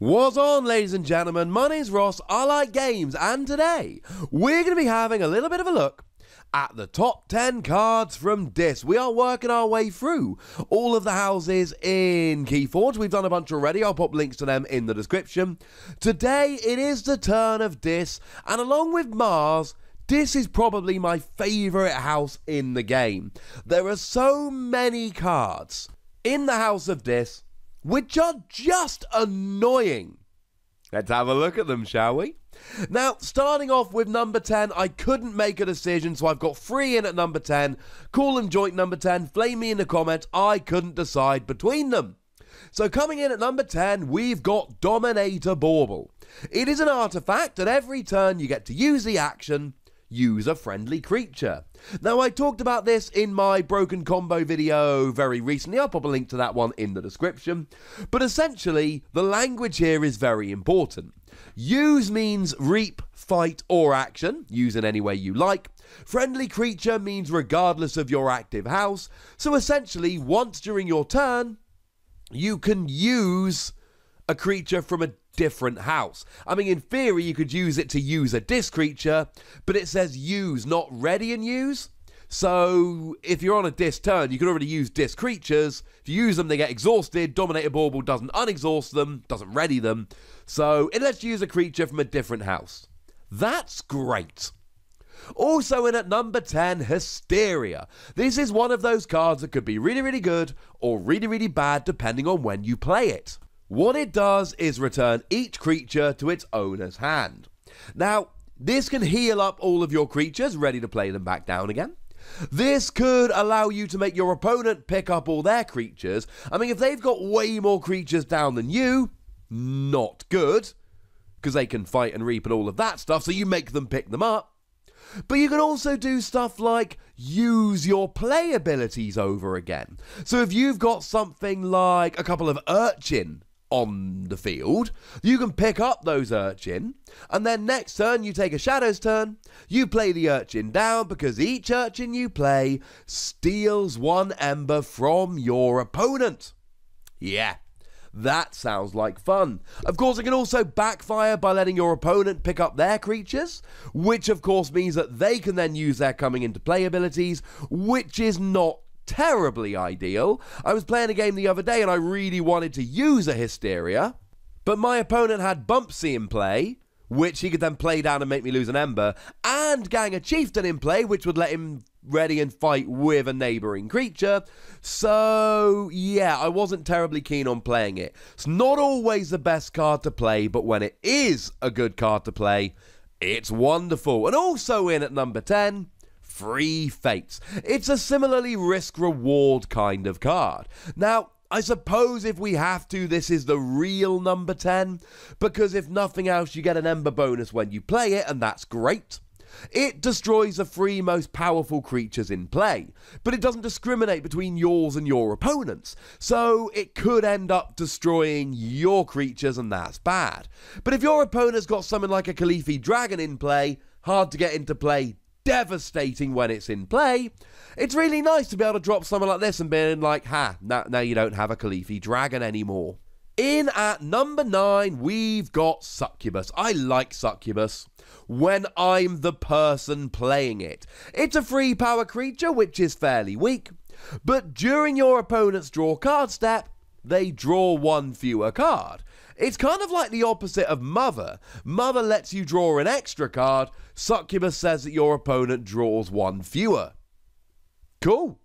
What's on, ladies and gentlemen? My name's Ross, I like games, and today we're going to be having a little bit of a look at the top 10 cards from Dis. We are working our way through all of the houses in Keyforge. We've done a bunch already. I'll pop links to them in the description. Today, it is the turn of Dis, and along with Mars, Dis is probably my favourite house in the game. There are so many cards in the house of Dis which are just annoying. Let's have a look at them, shall we? Now, starting off with number 10, I couldn't make a decision, so I've got 3 in at number 10. Call them joint number 10, flame me in the comments, I couldn't decide between them. So coming in at number 10, we've got Dominator Bauble. It is an artifact, and every turn you get to use the action, use a friendly creature. Now, I talked about this in my broken combo video very recently. I'll pop a link to that one in the description. But essentially, the language here is very important. Use means reap, fight, or action. Use in any way you like. Friendly creature means regardless of your active house. So essentially, once during your turn, you can use a creature from a different house. I mean, in theory, you could use it to use a Dis creature, but it says use, not ready and use. So if you're on a Dis turn, you can already use Dis creatures. If you use them, they get exhausted. Dominator Bauble doesn't unexhaust them, doesn't ready them. So it lets you use a creature from a different house. That's great. Also in at number 10, Hysteria. This is one of those cards that could be really, really good or really, really bad depending on when you play it. What it does is return each creature to its owner's hand. Now, this can heal up all of your creatures, ready to play them back down again. This could allow you to make your opponent pick up all their creatures. I mean, if they've got way more creatures down than you, not good, because they can fight and reap and all of that stuff, so you make them pick them up. But you can also do stuff like use your play abilities over again. So if you've got something like a couple of Urchin on the field, you can pick up those Urchin, and then next turn you take a Shadow's turn, you play the Urchin down, because each Urchin you play steals 1 Ember from your opponent. Yeah, that sounds like fun. Of course, it can also backfire by letting your opponent pick up their creatures, which of course means that they can then use their coming into play abilities, which is not terribly ideal. I was playing a game the other day and I really wanted to use a Hysteria, but my opponent had Bumpsy in play, which he could then play down and make me lose an Ember, and Gang a Chieftain in play, which would let him ready and fight with a neighbouring creature. So yeah, I wasn't terribly keen on playing it. It's not always the best card to play, but when it is a good card to play, it's wonderful. And also in at number 10, Free Fates. It's a similarly risk-reward kind of card. Now, I suppose if we have to, this is the real number 10, because if nothing else, you get an Ember bonus when you play it, and that's great. It destroys the 3 most powerful creatures in play, but it doesn't discriminate between yours and your opponent's, so it could end up destroying your creatures, and that's bad. But if your opponent's got something like a Khalifi Dragon in play, hard to get into play, devastating when it's in play, it's really nice to be able to drop something like this and being like, now you don't have a Khalifi Dragon anymore. In at number 9, we've got Succubus. I like Succubus when I'm the person playing it. It's a free power creature, which is fairly weak, but during your opponent's draw card step, they draw 1 fewer card. It's kind of like the opposite of Mother. Mother lets you draw an extra card. Succubus says that your opponent draws 1 fewer. Cool.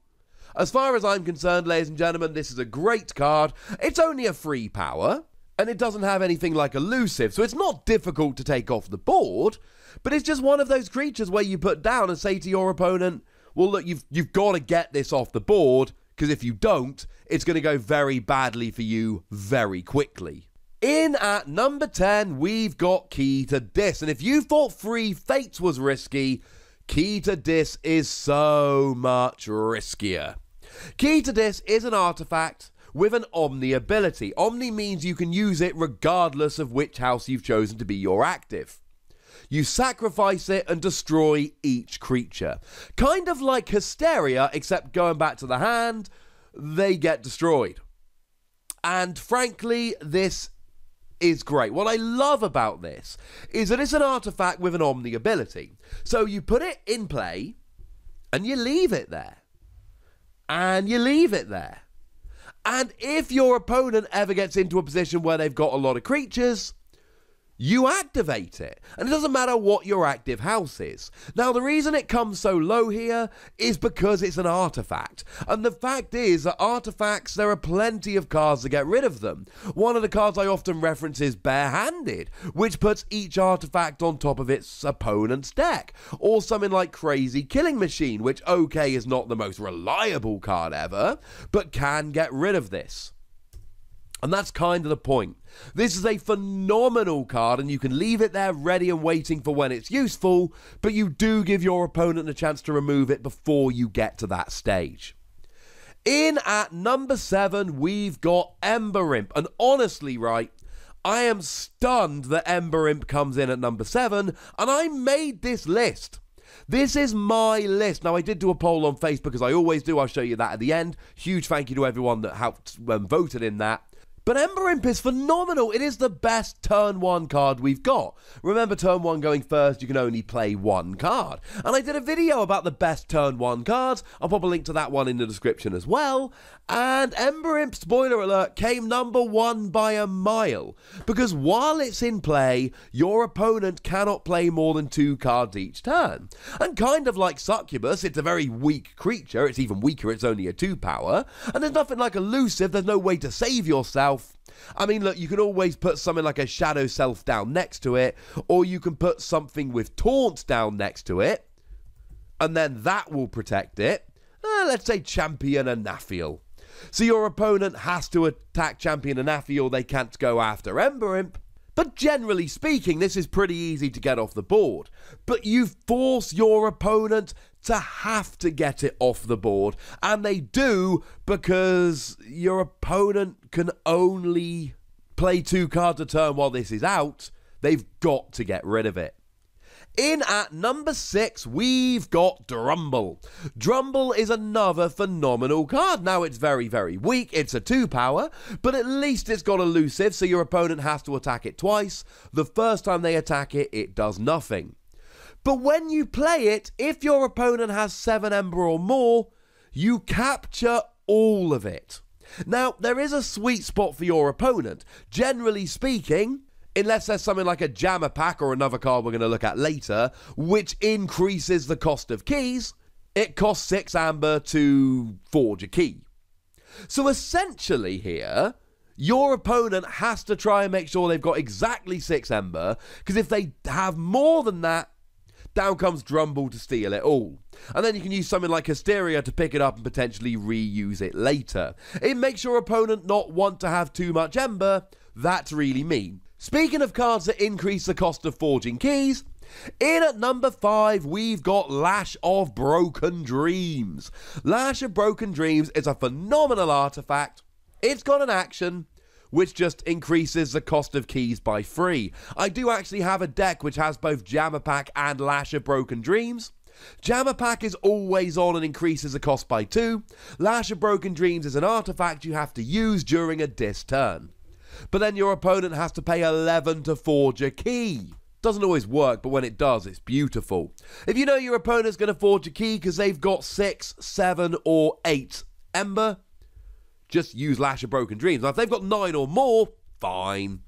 As far as I'm concerned, ladies and gentlemen, this is a great card. It's only a free power, and it doesn't have anything like elusive, so it's not difficult to take off the board, but it's just one of those creatures where you put down and say to your opponent, well, look, you've got to get this off the board, because if you don't, it's going to go very badly for you very quickly. In at number 10, we've got Key to Dis, and if you thought Free Fates was risky, Key to Dis is so much riskier. Key to Dis is an artifact with an Omni ability. Omni means you can use it regardless of which house you've chosen to be your active. You sacrifice it and destroy each creature. Kind of like Hysteria, except going back to the hand, they get destroyed. And frankly, this is great. What I love about this is that it's an artifact with an Omni ability. So you put it in play, and you leave it there. And you leave it there. And if your opponent ever gets into a position where they've got a lot of creatures, you activate it. And it doesn't matter what your active house is. Now, the reason it comes so low here is because it's an artifact. And the fact is that artifacts, there are plenty of cards to get rid of them. One of the cards I often reference is Barehanded, which puts each artifact on top of its opponent's deck. Or something like Crazy Killing Machine, which, okay, is not the most reliable card ever, but can get rid of this. And that's kind of the point. This is a phenomenal card, and you can leave it there ready and waiting for when it's useful, but you do give your opponent a chance to remove it before you get to that stage. In at number 7, we've got Ember Imp. And honestly, right, I am stunned that Ember Imp comes in at number 7, and I made this list. This is my list. Now, I did do a poll on Facebook, as I always do. I'll show you that at the end. Huge thank you to everyone that helped voted in that. But Ember Imp is phenomenal. It is the best turn 1 card we've got. Remember, turn 1 going first, you can only play 1 card. And I did a video about the best turn 1 cards. I'll pop a link to that one in the description as well. And Ember Imp, spoiler alert, came number 1 by a mile. Because while it's in play, your opponent cannot play more than 2 cards each turn. And kind of like Succubus, it's a very weak creature. It's even weaker, it's only a 2 power. And there's nothing like elusive, there's no way to save yourself. I mean, look, you can always put something like a Shadow Self down next to it, or you can put something with Taunt down next to it, and then that will protect it. Let's say Champion Anafiel. So your opponent has to attack Champion Anafiel, they can't go after Ember Imp. But generally speaking, this is pretty easy to get off the board. But you force your opponent to have to get it off the board. And they do, because your opponent can only play 2 cards a turn while this is out. They've got to get rid of it. In at number 6, we've got Drumble. Drumble is another phenomenal card. Now, it's very, very weak. It's a 2 power, but at least it's got elusive, so your opponent has to attack it twice. The first time they attack it, it does nothing. But when you play it, if your opponent has 7 Ember or more, you capture all of it. Now, there is a sweet spot for your opponent. Generally speaking, unless there's something like a Jammer Pack or another card we're going to look at later, which increases the cost of keys, it costs 6 Amber to forge a key. So essentially here, your opponent has to try and make sure they've got exactly 6 Ember, because if they have more than that, down comes Drumble to steal it all. And then you can use something like Hysteria to pick it up and potentially reuse it later. It makes your opponent not want to have too much Ember. That's really mean. Speaking of cards that increase the cost of forging keys, in at number 5, we've got Lash of Broken Dreams. Lash of Broken Dreams is a phenomenal artifact. It's got an action which just increases the cost of keys by 3. I do actually have a deck which has both Jammer Pack and Lash of Broken Dreams. Jammer Pack is always on and increases the cost by 2. Lash of Broken Dreams is an artifact you have to use during a dis turn. But then your opponent has to pay 11 to forge a key. Doesn't always work, but when it does, it's beautiful. If you know your opponent's going to forge a key because they've got 6, 7, or 8 Ember, just use Lash of Broken Dreams. Now, if they've got 9 or more, fine.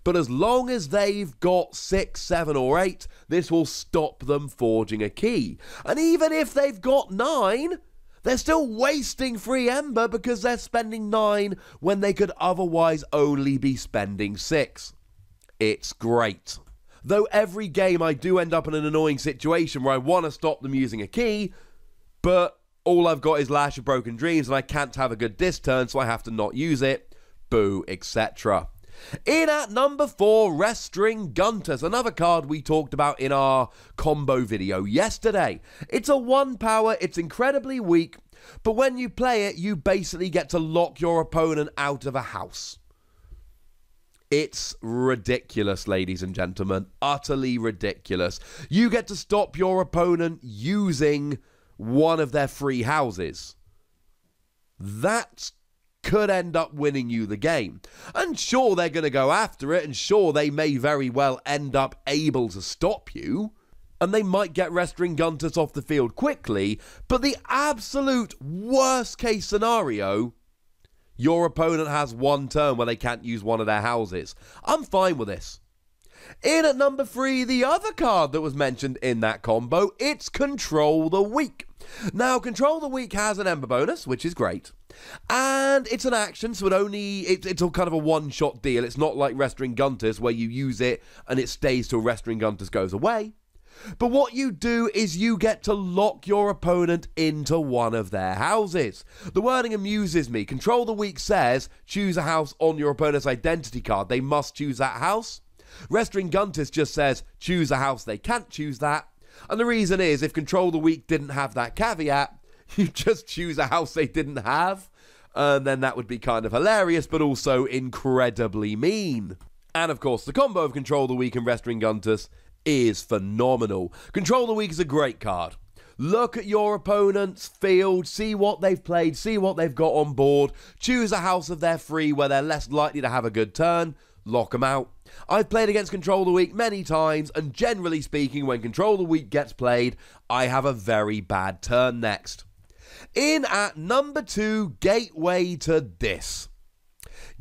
But as long as they've got 6, 7, or 8, this will stop them forging a key. And even if they've got 9, they're still wasting 3 Ember because they're spending 9 when they could otherwise only be spending 6. It's great. Though every game I do end up in an annoying situation where I want to stop them using a key, but all I've got is Lash of Broken Dreams and I can't have a good dis turn, so I have to not use it. Boo, etc. In at number 4, Restringuntus, another card we talked about in our combo video yesterday. It's a 1 power, it's incredibly weak, but when you play it, you basically get to lock your opponent out of a house. It's ridiculous, ladies and gentlemen. Utterly ridiculous. You get to stop your opponent using one of their free houses. That's could end up winning you the game. And sure, they're going to go after it, and sure, they may very well end up able to stop you, and they might get Restringuntus off the field quickly, but the absolute worst case scenario, your opponent has one turn where they can't use one of their houses. I'm fine with this. In at number 3, the other card that was mentioned in that combo, it's Control the Weak. Now, Control the Weak has an Ember bonus, which is great, and it's an action, so it's a kind of a one-shot deal. It's not like Restringuntus, where you use it and it stays till Restringuntus goes away. But what you do is you get to lock your opponent into one of their houses. The wording amuses me. Control the Weak says, choose a house on your opponent's identity card. They must choose that house. Restringuntus just says, choose a house. They can't choose that. And the reason is, if Control the Weak didn't have that caveat, you just choose a house they didn't have. And then that would be kind of hilarious, but also incredibly mean. And of course, the combo of Control the Weak and Restringuntus is phenomenal. Control the Weak is a great card. Look at your opponent's field, see what they've played, see what they've got on board, choose a house of their free where they're less likely to have a good turn, lock them out. I've played against Control the Weak many times, and generally speaking, when Control the Weak gets played, I have a very bad turn next. In at number 2, Gateway to Dis.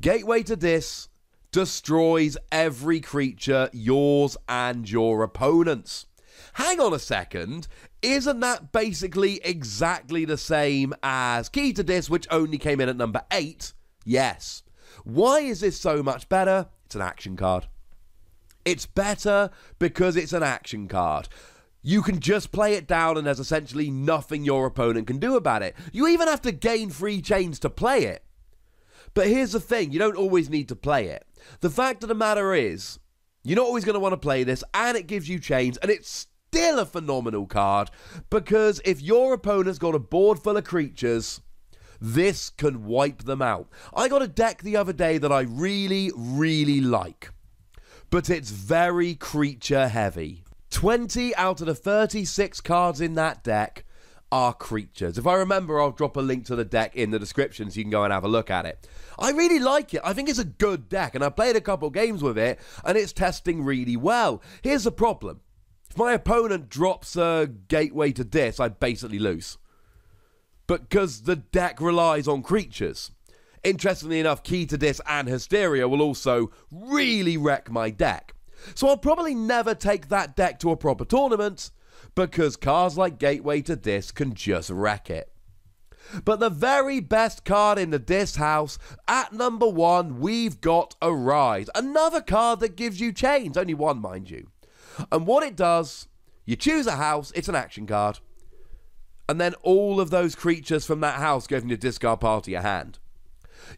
Gateway to Dis destroys every creature, yours and your opponent's. Hang on a second, isn't that basically exactly the same as Key to Dis, which only came in at number 8? Yes. Why is this so much better? It's an action card. It's better because it's an action card. You can just play it down and there's essentially nothing your opponent can do about it. You even have to gain free chains to play it. But here's the thing, you don't always need to play it. The fact of the matter is, you're not always going to want to play this, and it gives you chains, and it's still a phenomenal card, because if your opponent's got a board full of creatures, this can wipe them out. I got a deck the other day that I really, really like, but it's very creature heavy. 20 out of the 36 cards in that deck are creatures. If I remember, I'll drop a link to the deck in the description so you can go and have a look at it. I really like it. I think it's a good deck, and I played a couple games with it, and it's testing really well. Here's the problem. If my opponent drops a Gateway to Dis, I basically lose. Because the deck relies on creatures. Interestingly enough, Key to Dis and Hysteria will also really wreck my deck. So I'll probably never take that deck to a proper tournament, because cards like Gateway to Dis can just wreck it. But the very best card in the Dis house, at number 1, we've got Arise. Another card that gives you chains, only one mind you. And what it does, you choose a house, it's an action card, and then all of those creatures from that house go from your discard pile to your hand.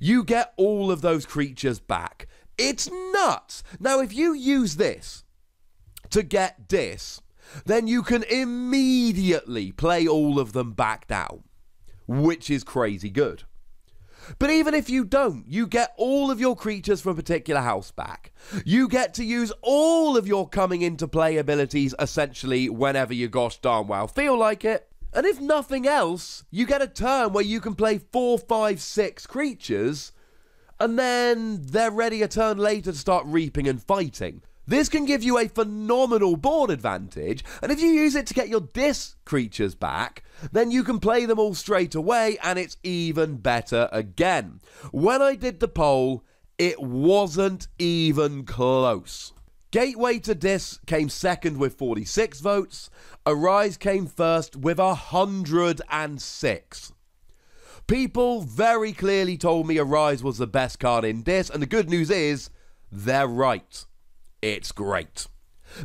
You get all of those creatures back. It's nuts. Now, if you use this to get Dis, then you can immediately play all of them back down, which is crazy good. But even if you don't, you get all of your creatures from a particular house back. You get to use all of your coming into play abilities essentially whenever you gosh darn well feel like it. And if nothing else, you get a turn where you can play 4, 5, 6 creatures, and then they're ready a turn later to start reaping and fighting. This can give you a phenomenal board advantage, and if you use it to get your Dis creatures back, then you can play them all straight away, and it's even better again. When I did the poll, it wasn't even close. Gateway to Dis came second with 46 votes, Arise came first with 106. People very clearly told me Arise was the best card in Dis, and the good news is, they're right. It's great.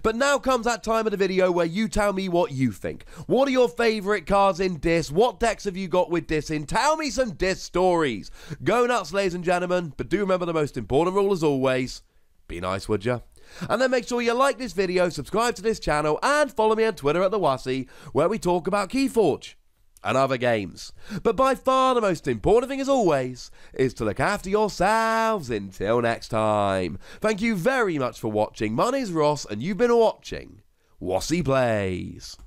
But now comes that time of the video where you tell me what you think. What are your favourite cards in Dis? What decks have you got with Dis in? Tell me some Dis stories. Go nuts, ladies and gentlemen, but do remember the most important rule as always. Be nice, would ya? And then make sure you like this video, subscribe to this channel, and follow me on Twitter at the Wossy, where we talk about Keyforge and other games. But by far the most important thing as always is to look after yourselves until next time. Thank you very much for watching. My name's Ross and you've been watching Wossy Plays.